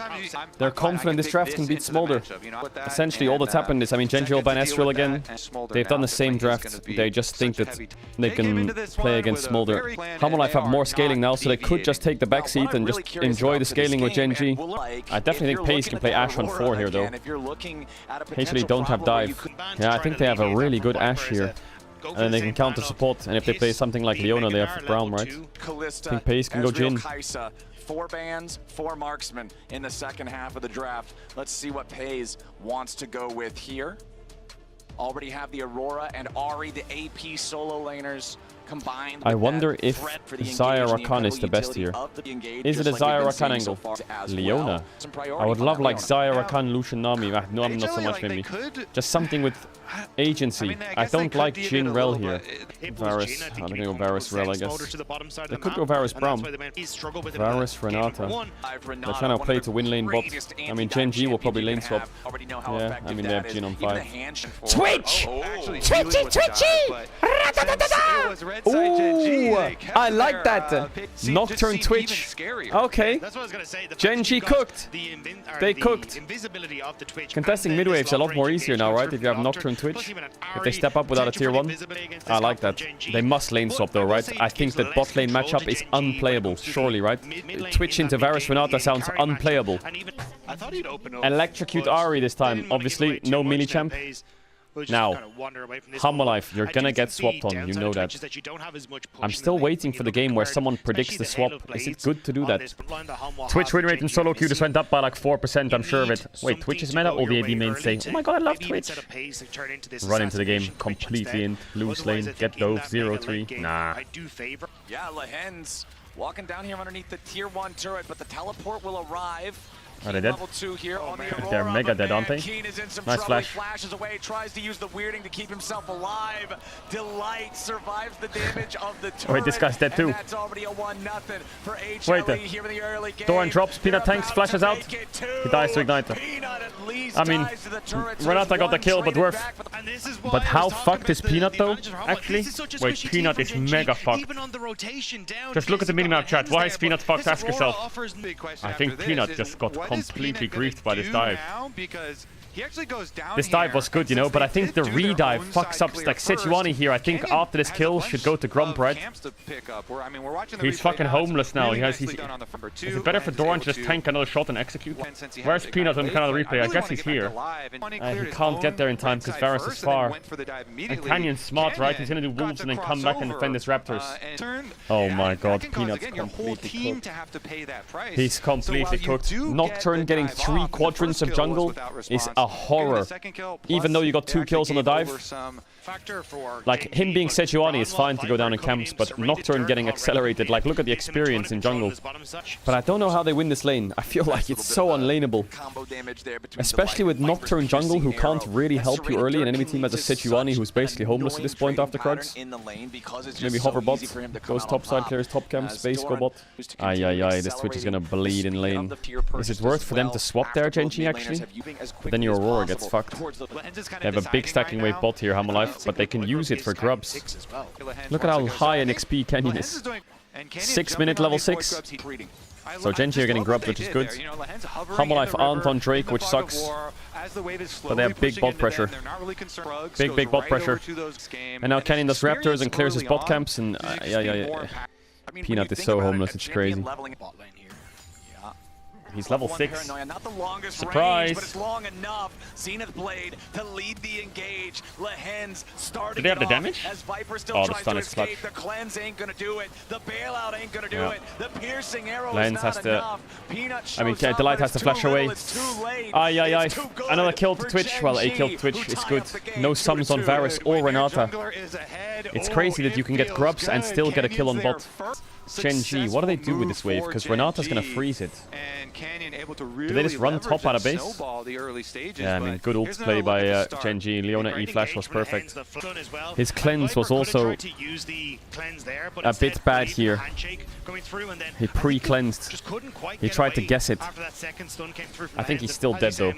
They're confident this draft can beat Smolder. Essentially, all that's happened is, I mean, Genji will ban Ezreal again. They've done the same draft. They just think that they can play against Smolder. Hammerlife have more scaling now, so they could just take the backseat and just enjoy the scaling with Genji. I definitely think Pace can play Ashe on 4 here, though. Hastily don't have dive. Yeah, I think they have a really good Ashe here. And then they can counter support, and if they play something like Leona, they have Braum, right? I think Pace can go Jhin. 4 bans, 4 marksmen in the second half of the draft. Let's see what Pace wants to go with here. Already have the Aurora and Ahri, the AP solo laners, I wonder if Xayah Rakan is the best here. Is it a Xayah Rakan angle? Leona. I would love like Xayah Rakan, Lucian Nami. No, I'm not so much maybe. Just something with agency. I don't like Jin Rel here. Varus. I'm gonna go Varus Rel, I guess. They could go Varus Braum. Varus Renata. They're trying to play to win lane bot. I mean, Gen G will probably lane swap. Yeah, I mean, they have Jin on 5. Twitch! Twitchy! Twitchy! Ooh, I like that. Nocturne Twitch. Okay. Gen G cooked. They cooked. Contesting mid-waves a lot more easier now, right? If you have Nocturne Twitch. If they step up without a tier 1. I like that. They must lane swap though, right? I think that bot lane matchup is unplayable. Surely, right? Twitch into Varus Renata sounds unplayable. Electrocute Ari this time. Obviously, no melee champ. Now, Humalife, you're gonna get swapped on, you know that. I'm still waiting for the game where someone predicts the swap. Is it good to do that? Twitch win rate in solo queue just went up by like 4%, I'm sure of it. Wait, Twitch is meta or the AD mainstay? Oh my god, I love Twitch. Run into the game completely in. Lose lane, get dove, 0-3. Nah. Yeah, Lehens walking down here underneath the tier 1 turret, but the teleport will arrive. Are they dead? They're mega dead, aren't they? Nice flash. Flashes away, tries to use the weirding to keep himself alive. Delight survives the damage of the turret. Wait, this guy's dead too. That's already a 1-0 for HLE. Wait, here in the early game. Doran drops, Peanut tanks, flashes out. He dies to ignite. I mean, Renata got the kill, but worth. But how fucked is Peanut though? Actually, wait, Peanut is mega fucked. Just look at the minimap chat. Why is Peanut fucked? Ask yourself. I think Peanut just got completely griefed by this dive. This dive was good, you know, but I think the re-dive fucks up like Sejuani here. I think after this kill should go to Grump, right? He's fucking homeless now. Is it better for Doran to just tank another shot and execute? Where's Peanut on kind of the replay? I guess he's here. He can't get there in time because Varus is far. And Canyon's smart, right? He's gonna do Wolves and then come back and defend his Raptors. Oh my god, Peanut's completely cooked. He's completely cooked. Nocturne getting 3 quadrants of jungle is a horror. Even though you got 2 kills on the dive. Like, him being Sejuani is fine to go down in camps, but Nocturne getting accelerated, like, look at the experience in jungle. But I don't know how they win this lane. I feel like it's so unlaneable. Especially with Nocturne jungle, who can't really help you early, and enemy team has a Sejuani who's basically homeless at this point after Krugs. Maybe hover bot, goes topside, clears top camp, space, go bot. Ay, this Twitch is gonna bleed in lane. Is it worth for them to swap their Gen G, actually? But then your Aurora gets fucked. They have a big stacking wave bot here, Humalife, but they can use it for grubs. Look at how high an XP Canyon is. 6 minute level 6. So Gen G are getting grubbed, which is good. Humalife aren't on Drake, which sucks. But they have big bot pressure. Big bot pressure. And now Canyon does Raptors and clears his bot camps, and Peanut is so homeless, it's crazy. He's level 6. Surprise! But it's long enough. Zenith Blade to lead the engage. Lehens starting. Do they have the damage? Oh, the stun is clutch. The cleanse ain't gonna do it. The bailout ain't gonna do it. The piercing arrow Lehens has to. I mean, Delight has to flash away. Ay. Another kill to Twitch. Well, a kill to Twitch is good. No sums on Varus or Renata. It's crazy that you can get grubs and still get a kill on bot. Gen G, what do they do with this wave? Because Renata's gonna freeze it. Do they just run top out of base? Yeah, I mean, good ult play by Gen G. Leona E-Flash was perfect. His cleanse was also a bit bad here. He pre-cleansed. He tried to guess it. I think he's still dead though.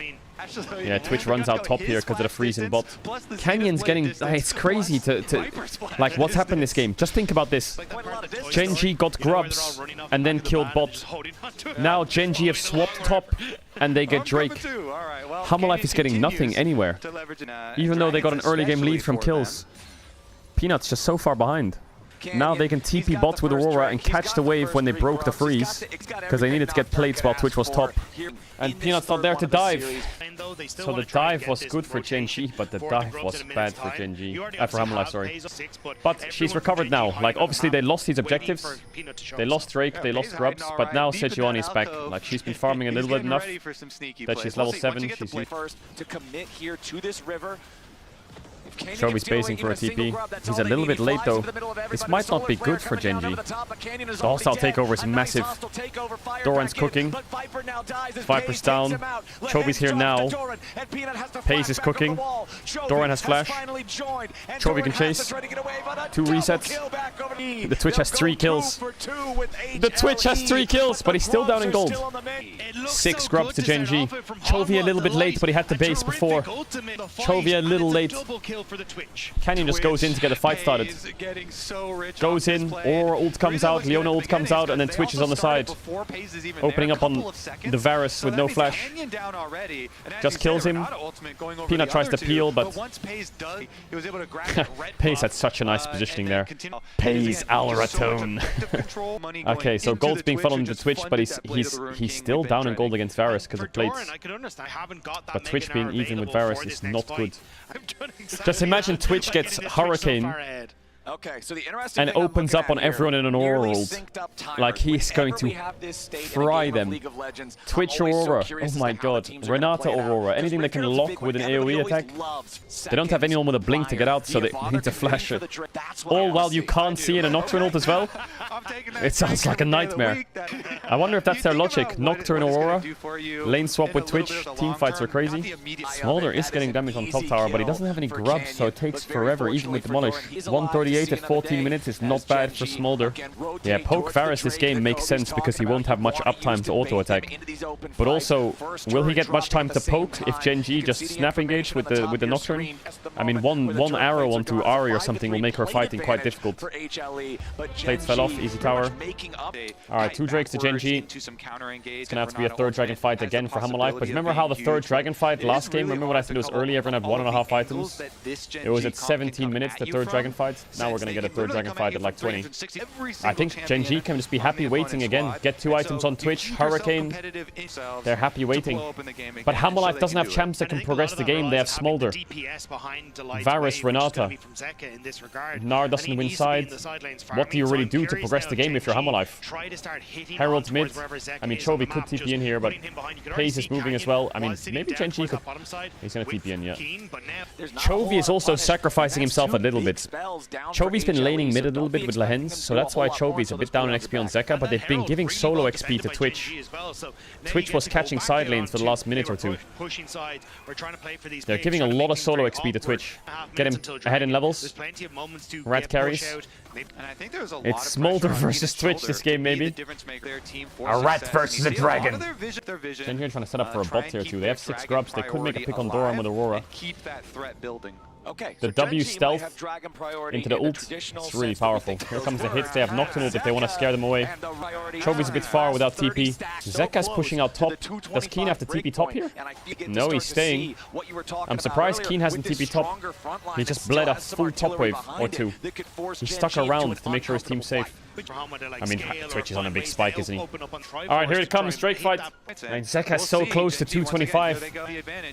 Yeah, Twitch runs out top here because of the freezing bot. Canyon's getting... It's crazy to... Like, what's happened this game? Just think about this. Gen G got grubs and then killed bot. Now Gen G have swapped top and they get Drake. Humalife is getting nothing anywhere. Even though they got an early game lead from kills. Peanut's just so far behind. Now they can TP bot with Aurora and catch the wave when they broke the freeze. Because they needed to get plates while Twitch was top. And Peanut's not there to dive. So the dive was good for Gen G, but the dive was bad for Gen G. For Humalife, sorry. But she's recovered now. Like, obviously they lost these objectives. They lost Drake, they lost Grubs, but now Sejuani is back. Like, she's been farming a little bit enough that she's level 7. She's first to commit here to this river. Chovy's spacing for a TP. He's a little bit late though. This might not be good for Gen G. The hostile takeover is massive. Doran's cooking. Viper's down. Chovy's here now. Pace is cooking. Doran has flash. Chovy can chase. 2 resets. The Twitch has 3 kills. The Twitch has 3 kills, but he's still down in gold. 6 scrubs to Gen G. Chovy a little bit late, but he had the base before. Chovy a little late. Canyon just goes in to get the fight started. Goes in, Aurora ult comes out, Leona ult comes out, and then Twitch is on the side. Opening up on the Varus with no flash. Just kills him. Peanut tries to peel, but Pace had such a nice positioning there. Pace Alaratone. Okay, so gold's being followed into Twitch, but he's still down in gold against Varus because of plates. But Twitch being even with Varus is not good. Just imagine Twitch gets Hurricane and opens up on everyone in an Aurora ult. Like, he's going to fry them. Twitch Aurora. Oh my god. Renata Aurora. Anything that can lock with an AoE attack. They don't have anyone with a blink to get out, so they need to flash it. All while you can't see in a Nocturne ult as well. It sounds like a nightmare. I wonder if that's their logic. Nocturne Aurora. Lane swap with Twitch. Teamfights are crazy. Smolder is getting damage on top tower, but he doesn't have any grubs, so it takes forever, even with Demolish. 138 at 14 minutes is not bad for Smolder. Yeah, poke Varus this game makes sense because he won't have much uptime to auto-attack. But also, will he get much time to poke if Gen G just snap engage with the Nocturne? I mean, one arrow onto Ari or something will make her fighting quite difficult. Plates fell off, easy tower. Alright, 2 Drakes to Gen G. It's gonna have to be a 3rd Dragon fight again for Hammerlife. But remember how the 3rd Dragon fight last game? Remember what I said it was early? Everyone had 1.5 items. It was at 17 minutes, the 3rd Dragon fight. Now we're gonna get a 3rd Dragon fight at like 20. I think Gen G can just be happy waiting again. Get 2 items on Twitch, Hurricane. They're happy waiting. But Hammerlife doesn't have champs that can progress the game. They have Smolder. Varus, Renata. Gnar doesn't win side. What do you really do to progress the game if you're Hammerlife? Herald mid. I mean, Chovy could TP in here, but Pace is moving as well. I mean, maybe Gen G could... He's gonna TP in, yeah. Chovy is also sacrificing himself a little bit. Chovy's been laning mid a little bit with Lehens, so that's why Chovy's a bit down in XP on Zeka, but they've been giving solo XP to Twitch. Twitch was catching side lanes for the last minute or 2. They're giving a lot of solo XP to Twitch. Get him ahead in levels. Rat carries. It's Smolder versus Twitch this game, maybe. A rat versus a dragon. Gen G trying to set up for a bot here too. They have 6 grubs. They could make a pick on Doran with Aurora. The W stealth into the ult, it's really powerful. Here comes the hits, they have Nocturne ult if they want to scare them away. Chovy's a bit far without TP. Zeka's pushing out top. Does Qu'une have to TP top here? No, he's staying. I'm surprised Qu'une hasn't TP top. He just bled a full top wave or 2. He stuck around to make sure his team's safe. I mean, Twitch is on a big spike, isn't he? Alright, here it comes, Drake fight. And Zeka's so close to 225.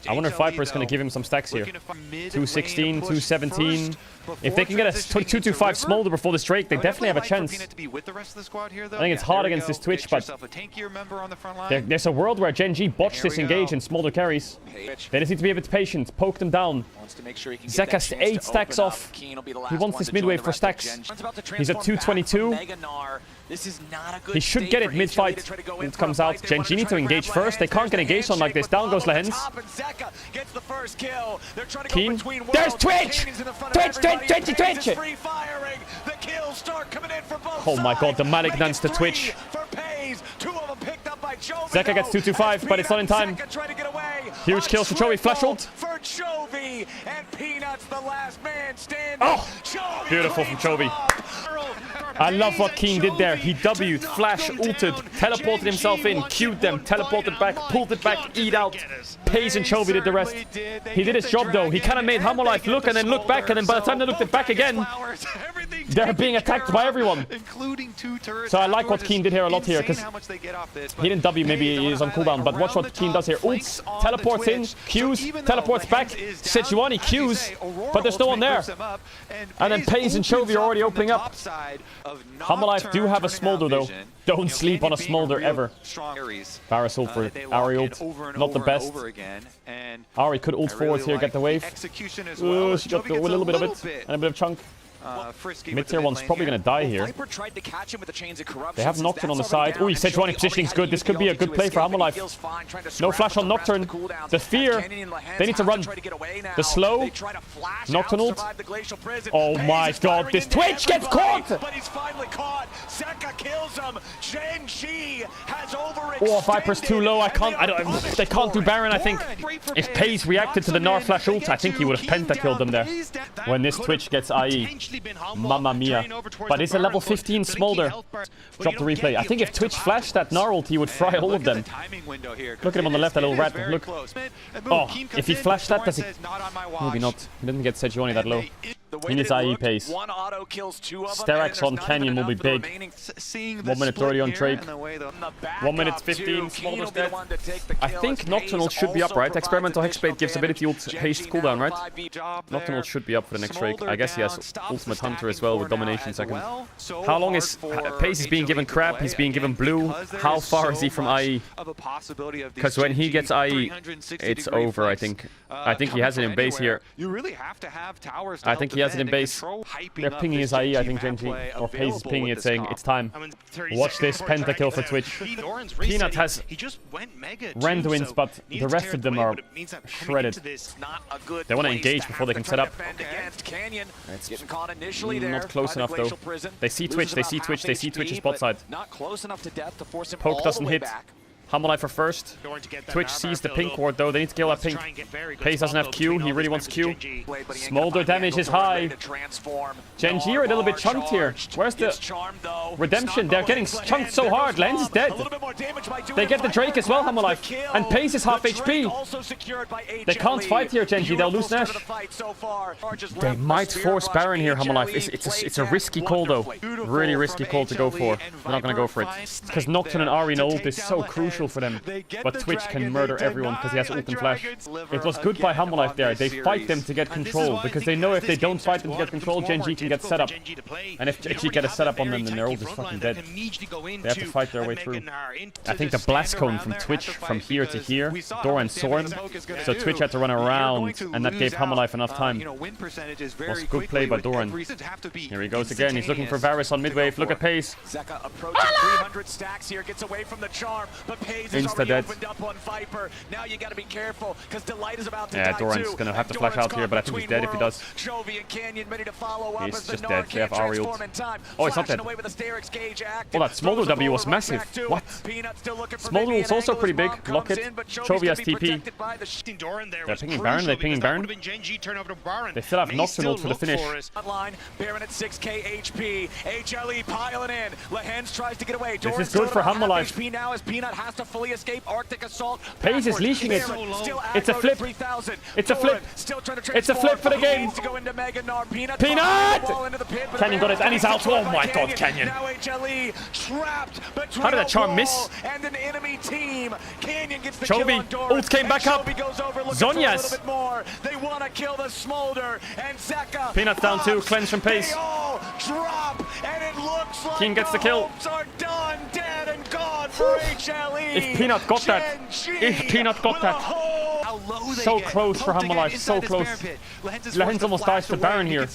I wonder if Viper is going to give him some stacks here. 216, 217. If they can get a 225 Smolder before this Drake, they definitely have a chance. I think it's hard against this Twitch, but there's a world where Gen G botched this engage and Smolder carries. They just need to be a bit patient, poke them down. Zeka's 8 stacks off. He wants this mid wave for stacks. He's at 222. He should get it mid-fight. It comes out. Gen G need to engage first. They can't get engaged on like this. Down goes Lehens. Qu'une. There's Twitch! Twitch! Oh my god, the Malignance to Twitch. Zeka gets 225, but it's not in time. Huge kills for Chovy. Flash ult. Oh! Beautiful from Chovy. I love what Qu'une did there. He W'd, flash, ulted, teleported himself in, Q'd them, teleported back, pulled it back, eat out. Pace and Chovy did the rest. He did his job though. He kind of made Hammerlife look and then look back, and then by the time they looked back again, they're being attacked by everyone. So I like what Qu'une did here a lot here, because he didn't W, maybe he is on cooldown, but watch what Qu'une does here. Ults, teleports in, Qs, teleports back, Sejuani Qs, but there's no one there. And then Pace and Chovy are already opening up. Hamalife do have a smolder though. Don't sleep on a smolder ever. Varus ult for Ahri ult. Not the best. Ahri could ult forwards here, get the wave. She got a little bit of it. And a bit of chunk. Mid-tier one's probably going to die here. They have Nocturne on the side. Oh, Sejuani positioning is good. This could be a good play for Hamalife. No flash on Nocturne. The fear. They need to run. The slow. Nocturne ult. Oh my god, this Twitch gets caught! Oh, Viper's too low. They can't do Baron, I think. If Pace reacted to the Gnar flash ult, I think he would have pentakilled them there. When this Twitch gets IE. Mamma mia. But it's a level 15 smolder. Drop the replay. I think if Twitch flashed that Gnar ult, he would fry all of them. Look at him on the left, that little rat. Look. Oh, if he flashed that, does he? Maybe not. He didn't get Sejuani that low. He needs IE pace. Sterak's on Canyon will be big. 1 minute 30 on trade. 1 minute 15. Smolder's dead. I think Nocturnal should be up, right? Experimental Hexblade gives ability ult haste cooldown, right? Nocturnal should be up for the next trade. I guess he has Ultimate Hunter as well with Domination second. How long is Pace is being given crap? He's being given blue. How far is he from IE? Because when he gets IE, it's over, I think. I think he has it in base here. I think he has it in base. They're pinging his IE, I think, Genji. Or Pace is pinging it, saying, it's time. Watch this pentakill for Twitch. Peanut has Rend wins, but the rest of them are shredded. They want to engage before they can set up. It's not close enough, though. They see Twitch, they see Twitch, they see Twitch's bot side. Poke doesn't hit. Hamalife for first. Twitch sees the pink ward though. They need to kill that pink. Pace doesn't have Q. He really wants Q. Smolder damage is high. Genji are a little bit chunked here. Where's the redemption? They're getting chunked so hard. Lens is dead. They get the Drake as well, Hamalife. And Pace is half HP. They can't fight here, Genji. They'll lose Nash. They might force Baron here, Hamalife. It's a risky call though. Really risky call to go for. They're not going to go for it. Because Nocturne and Ahri ult is so crucial for them, but Twitch can murder everyone because he has ult and flash. It was good by Hamalife there. They fight them to get control because they know if they don't fight them to get control, Genji can get set up. And if Genji get a setup on them, then their ult is fucking dead. They have to fight their way through. I think the blast cone from Twitch from here to here, Doran saw him, so Twitch had to run around, and that gave Hamalife enough time. Was good play by Doran. Here he goes again. He's looking for Varus on mid wave. Look at Pace. Insta dead. Yeah, Doran's gonna have to flash out here, but I think he's dead if he does. He's just dead. They have Ahri ult. Oh, he's not dead. Oh, that Smolder W was massive. What? Smolder ult's also pretty big. Lock it. Chovy has TP. They're pinging Baron. They're pinging Baron. They still have Nocturne ult for the finish. Baron at 6k HP. HLE piling in. Lehens tries to get away. This is good for Hamalife. Now as Peanut has to fully escape Arctic Assault. Pace is leashing it. It's a flip. It's a flip. It's a flip for the game. Peanut! Canyon got it, and he's out. Oh my god, Canyon. How did that charm miss? Chovy, ult came back up. Zhonya's. Peanut's down too, cleanse from Pace. King gets the kill. If Peanut got that. If Peanut got that. So close for Hamalife, so close. Lehens almost dies to Baron here.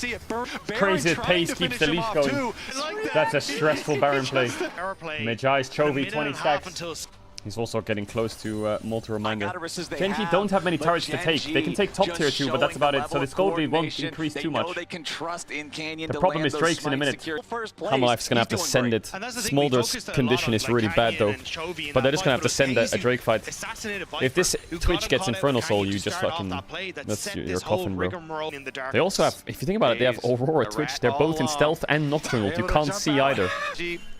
Crazy Pace keeps the leash going. That's a stressful Baron play. Mejai's Chovy, 20 stacks. He's also getting close to Molten Reminder. Genji don't have many turrets to take. They can take top tier 2, but that's about it. So this gold lead won't increase too much. The problem is Drake's in a minute. Hamalife's gonna have to send it. Smolder's condition is really bad though. But they're just gonna have to send a Drake fight. If this Twitch gets Infernal Soul, you just fucking... That's your coffin, bro. They also have, if you think about it, they have Aurora, Twitch. They're both in Stealth and Nocturnal. You can't see either.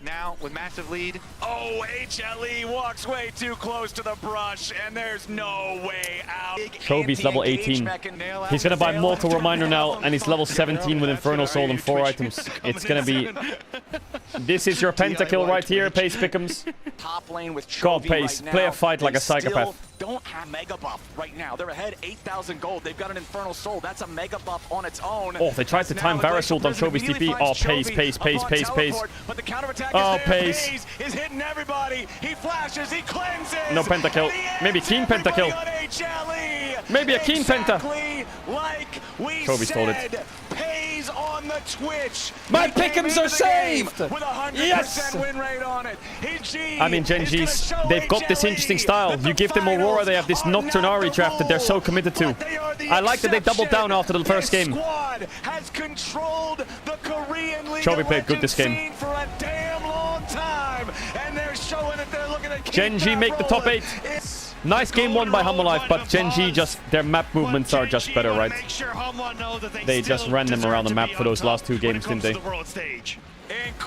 Now with massive lead. Oh, HLE walks way too close to the brush, and there's no way out. Chovy's level 18. He's gonna buy Mortal Reminder now, and he's level 17 with Infernal Soul and 4 items. It's gonna be... This is your pentakill right here, Pace Pick'ems. God, Pace, play a fight like a psychopath. don't have mega buff right now. They're ahead 8,000 gold. They've got an Infernal Soul. That's a mega buff on its own. Oh, they tried to time Varus ult on Chovy's TP. Oh, pace. But the counterattack oh, pace is hitting everybody. He flashes, he cleanses. No pentakill. Maybe Keen pentakill. Maybe a Keen penta. Like we Chovy stole it. Pays on the Twitch. My pick'ems are saved. With 100% yes. win rate on it. I mean, Gen G's, they've got this interesting style. You give them Aurora, they have this Nocturne Ahri draft that they're so committed to. I like that they doubled down after the first game. Chovy played good this game. Gen G make the top 8. Nice game won by Humalife, but Gen G just, their map movements are just better, right? They just ran them around the map for those last 2 games, didn't they?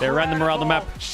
They ran them around the map.